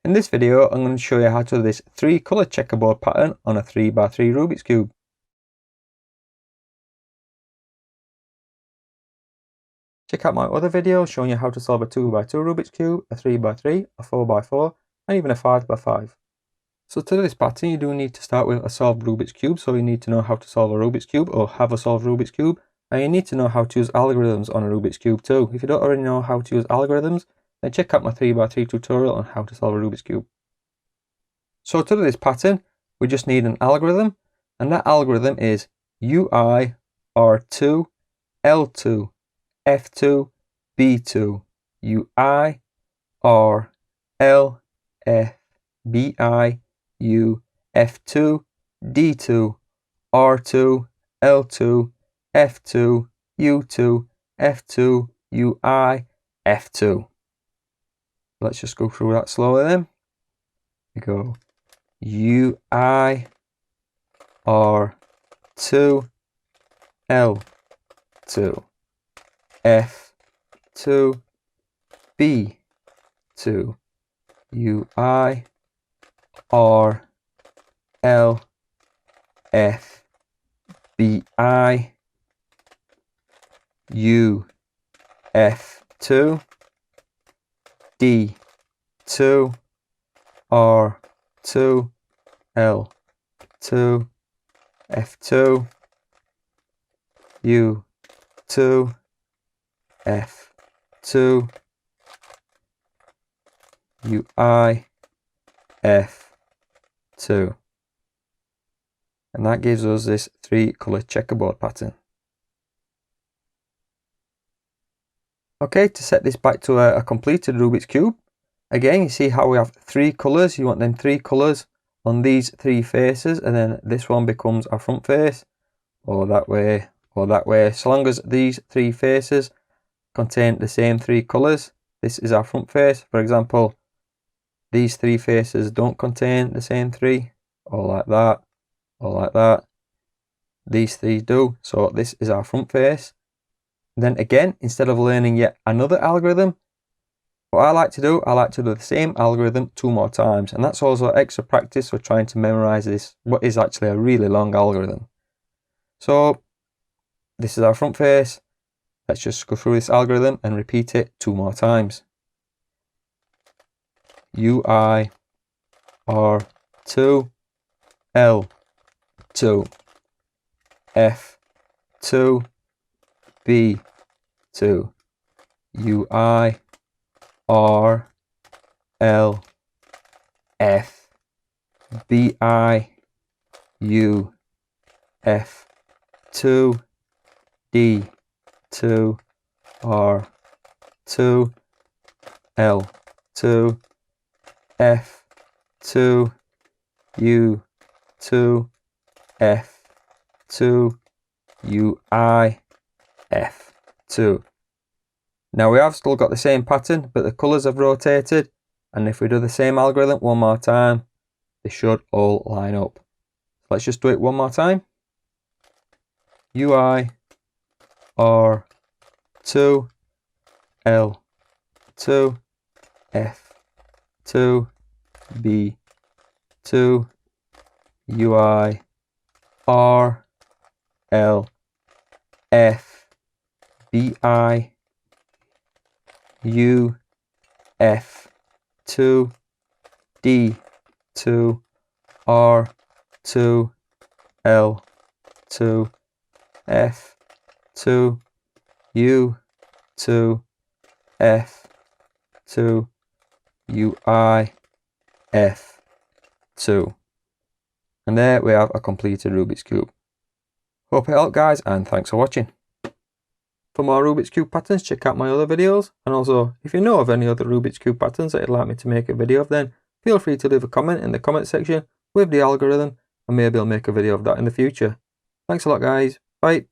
In this video, I'm going to show you how to do this 3 colour checkerboard pattern on a 3x3 Rubik's Cube. Check out my other videos showing you how to solve a 2x2 Rubik's Cube, a 3x3, a 4x4, and even a 5x5. So to do this pattern, you do need to start with a solved Rubik's Cube, so you need to know how to solve a Rubik's Cube or have a solved Rubik's Cube, and you need to know how to use algorithms on a Rubik's Cube too. If you don't already know how to use algorithms, then check out my 3x3 tutorial on how to solve a Rubik's Cube. So to do this pattern, we just need an algorithm, and that algorithm is UI, R2, L2, F2, B2, UI, R, L, F, BI, U, F2, D2, R2, L2, F2, U2, F2, UI, F2. Let's just go through that slowly then. We go UI, R2, L2, F2, B2, UI, R, L, F, BI, U, F2, D2, R2, L2, F2, U2, F2, UI, F2. And that gives us this 3 colour checkerboard pattern. Okay, to set this back to a completed Rubik's Cube, again you see how we have 3 colours. You want them 3 colours on these 3 faces, and then this one becomes our front face, or that way, or that way. So long as these 3 faces contain the same 3 colours, this is our front face. For example, these 3 faces don't contain the same 3, or like that, or like that. These 3 do, so this is our front face. Then again, instead of learning yet another algorithm, what I like to do the same algorithm 2 more times, and that's also extra practice for trying to memorize this, what is actually a really long algorithm. So this is our front face. Let's just go through this algorithm and repeat it 2 more times. UI, R2, L2, F2, B2, UI, R, L, F, BI, U, F2, D2, R2, L2, F2, U2, F2, UI, F2. Now we have still got the same pattern, but the colours have rotated, and if we do the same algorithm 1 more time, they should all line up. Let's just do it 1 more time. UI, R2, L2, F2, B2, UI, R, L, F, BI, U, F2, D2, R2, L2, F2, U2, F2, UI, F2. And there we have a completed Rubik's Cube. Hope it helped, guys, and thanks for watching. For more Rubik's Cube patterns, check out my other videos, and also if you know of any other Rubik's Cube patterns that you'd like me to make a video of, then feel free to leave a comment in the comment section with the algorithm, and maybe I'll make a video of that in the future. Thanks a lot, guys. Bye.